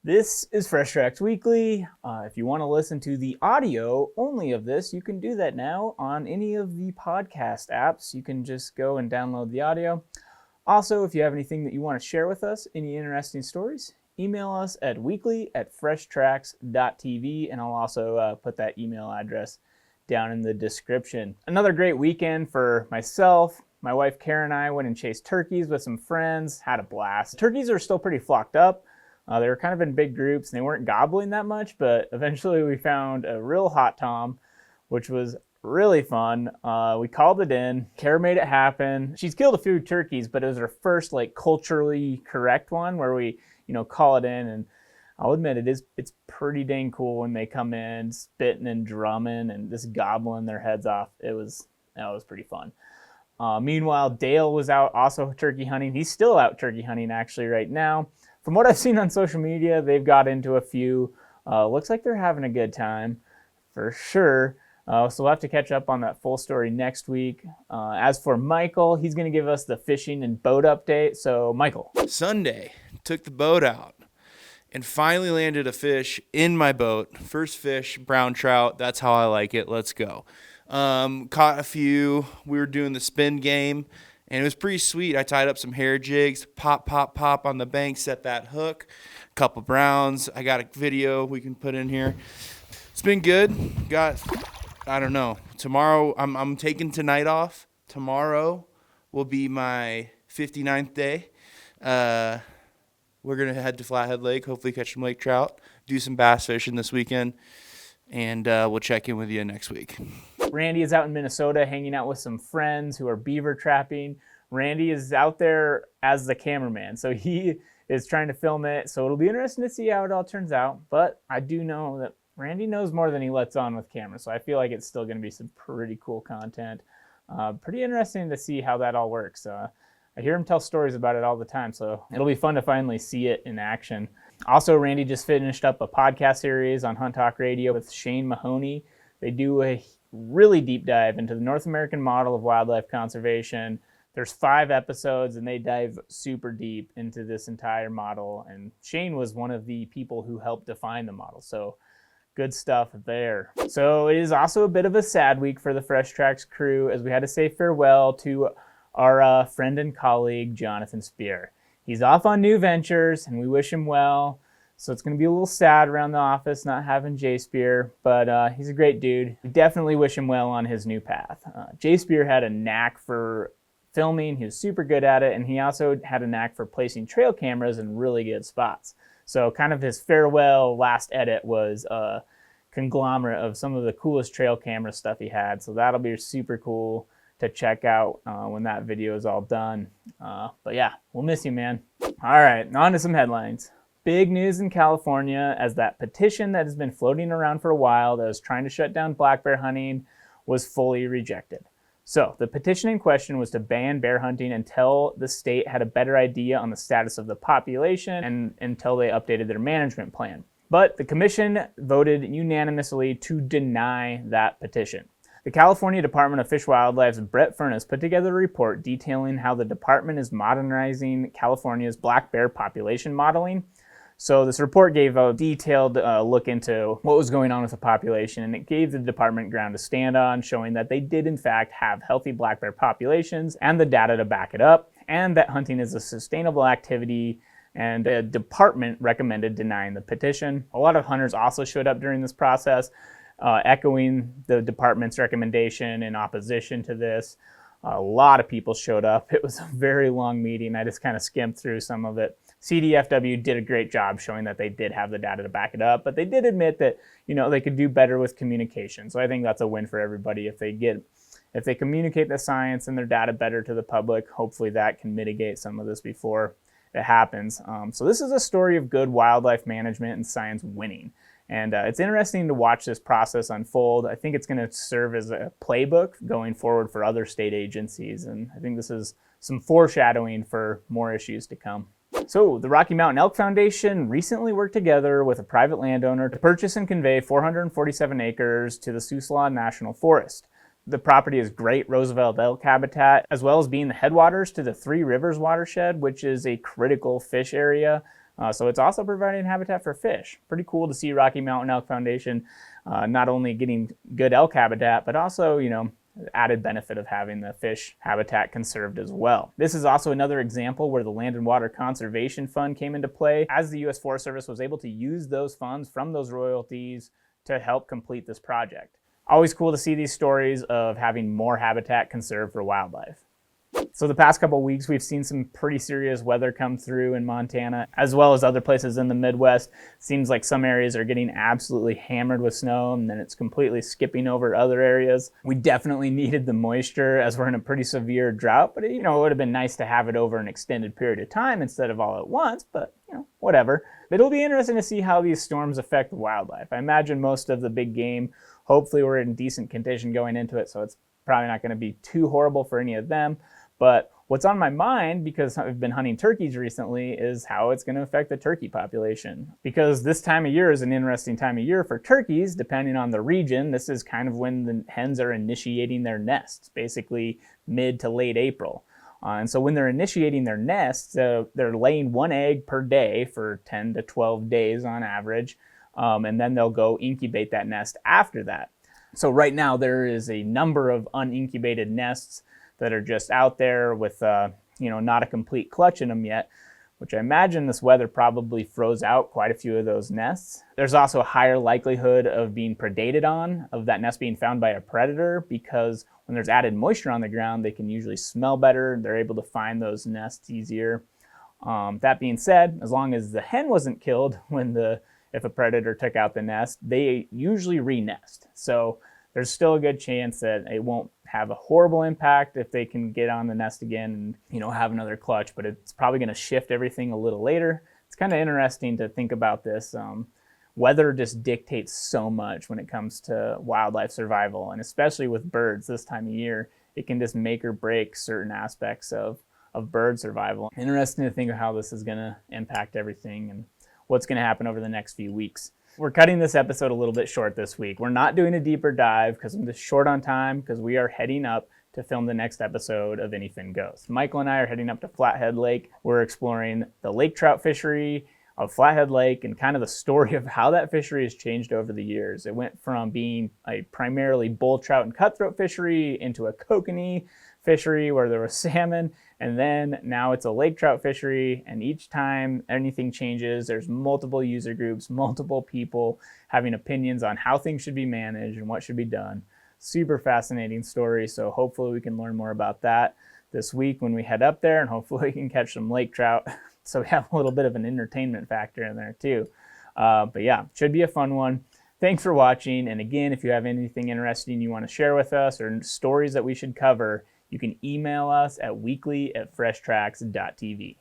This is Fresh Tracks Weekly. If you want to listen to the audio only of this, you can do that now on any of the podcast apps. You can just go and download the audio. Also, if you have anything that you want to share with us, any interesting stories, email us at weekly@freshtracks.tv, and I'll also put that email address down in the description. Another great weekend for myself. My wife Karen and I went and chased turkeys with some friends, had a blast. Turkeys are still pretty flocked up. They were kind of in big groups and they weren't gobbling that much, but eventually we found a real hot tom, which was really fun. We called it in. Kara made it happen. She's killed a few turkeys, but it was her first culturally correct one where we, call it in. And I'll admit it's pretty dang cool when they come in spitting and drumming and just gobbling their heads off. That was pretty fun. Meanwhile, Dale was out also turkey hunting. He's still out turkey hunting actually right now. From what I've seen on social media, they've got into a few. Looks like they're having a good time, for sure. So we'll have to catch up on that full story next week. As for Michael, he's going to give us the fishing and boat update. So, Michael. Sunday, took the boat out and finally landed a fish in my boat. First fish, brown trout. That's how I like it. Let's go. Caught a few. We were doing the spin game. And it was pretty sweet. I tied up some hair jigs, pop, pop, pop on the bank, set that hook, a couple browns. I got a video we can put in here. It's been good. I don't know. Tomorrow, I'm taking tonight off. Tomorrow will be my 59th day. We're going to head to Flathead Lake, hopefully catch some lake trout, do some bass fishing this weekend, and we'll check in with you next week. Randy is out in Minnesota hanging out with some friends who are beaver trapping. Randy is out there as the cameraman, so he is trying to film it. So it'll be interesting to see how it all turns out. But I do know that Randy knows more than he lets on with camera, so I feel like it's still going to be some pretty cool content. Pretty interesting to see how that all works. I hear him tell stories about it all the time, so it'll be fun to finally see it in action. Also, Randy just finished up a podcast series on Hunt Talk Radio with Shane Mahoney. They do a really deep dive into the North American model of wildlife conservation. There's 5 episodes and they dive super deep into this entire model. And Shane was one of the people who helped define the model. So good stuff there. So it is also a bit of a sad week for the Fresh Tracks crew as we had to say farewell to our friend and colleague, Jonathan Speer. He's off on new ventures and we wish him well. So it's going to be a little sad around the office not having Jay Speer, but he's a great dude. We definitely wish him well on his new path. Jay Speer had a knack for filming. He was super good at it, and he also had a knack for placing trail cameras in really good spots. So kind of his farewell last edit was a conglomerate of some of the coolest trail camera stuff he had. So that'll be super cool to check out when that video is all done. But yeah, we'll miss you, man. All right, on to some headlines. Big news in California as that petition that has been floating around for a while that was trying to shut down black bear hunting was fully rejected. So the petition in question was to ban bear hunting until the state had a better idea on the status of the population and until they updated their management plan. But the commission voted unanimously to deny that petition. The California Department of Fish and Wildlife's Brett Furness put together a report detailing how the department is modernizing California's black bear population modeling. So this report gave a detailed look into what was going on with the population, and it gave the department ground to stand on, showing that they did in fact have healthy black bear populations and the data to back it up, and that hunting is a sustainable activity, and the department recommended denying the petition. A lot of hunters also showed up during this process, echoing the department's recommendation in opposition to this. A lot of people showed up. It was a very long meeting. I just kind of skimmed through some of it. CDFW did a great job showing that they did have the data to back it up, but they did admit that, they could do better with communication. So I think that's a win for everybody. If they communicate the science and their data better to the public, hopefully that can mitigate some of this before it happens. So this is a story of good wildlife management and science winning. And it's interesting to watch this process unfold. I think it's going to serve as a playbook going forward for other state agencies. And I think this is some foreshadowing for more issues to come. So the Rocky Mountain Elk Foundation recently worked together with a private landowner to purchase and convey 447 acres to the Siuslaw National Forest. The property is great Roosevelt elk habitat, as well as being the headwaters to the Three Rivers watershed, which is a critical fish area So it's also providing habitat for fish. Pretty cool to see Rocky Mountain Elk Foundation not only getting good elk habitat, but also, added benefit of having the fish habitat conserved as well. This is also another example where the Land and Water Conservation Fund came into play, as the U.S. Forest Service was able to use those funds from those royalties to help complete this project. Always cool to see these stories of having more habitat conserved for wildlife. So the past couple of weeks, we've seen some pretty serious weather come through in Montana, as well as other places in the Midwest. Seems like some areas are getting absolutely hammered with snow, and then it's completely skipping over other areas. We definitely needed the moisture, as we're in a pretty severe drought, but it would have been nice to have it over an extended period of time instead of all at once, but whatever. It'll be interesting to see how these storms affect the wildlife. I imagine most of the big game, hopefully we're in decent condition going into it, so it's probably not going to be too horrible for any of them. But what's on my mind, because I've been hunting turkeys recently, is how it's going to affect the turkey population. Because this time of year is an interesting time of year for turkeys, depending on the region. This is kind of when the hens are initiating their nests, basically mid to late April. And so when they're initiating their nests, they're laying one egg per day for 10 to 12 days on average, and then they'll go incubate that nest after that. So right now there is a number of unincubated nests that are just out there with not a complete clutch in them yet, which I imagine this weather probably froze out quite a few of those nests. There's also a higher likelihood of being predated on, of that nest being found by a predator, because when there's added moisture on the ground, they can usually smell better. They're able to find those nests easier. That being said, as long as the hen wasn't killed if a predator took out the nest, they usually re-nest. So there's still a good chance that it won't have a horrible impact if they can get on the nest again and have another clutch, but it's probably going to shift everything a little later. It's kind of interesting to think about this. Weather just dictates so much when it comes to wildlife survival, and especially with birds this time of year, it can just make or break certain aspects of bird survival. Interesting to think of how this is going to impact everything and what's going to happen over the next few weeks. We're cutting this episode a little bit short this week. We're not doing a deeper dive because I'm just short on time, because we are heading up to film the next episode of AnyFin Goes. Michael and I are heading up to Flathead Lake. We're exploring the lake trout fishery of Flathead Lake and kind of the story of how that fishery has changed over the years. It went from being a primarily bull trout and cutthroat fishery into a kokanee fishery where there was salmon, and then now it's a lake trout fishery, and each time anything changes, there's multiple user groups, multiple people having opinions on how things should be managed and what should be done. Super fascinating story, so hopefully we can learn more about that this week when we head up there, and hopefully we can catch some lake trout so we have a little bit of an entertainment factor in there too. But yeah, should be a fun one. Thanks for watching, and again, if you have anything interesting you want to share with us or stories that we should cover, you can email us at weekly@freshtracks.tv.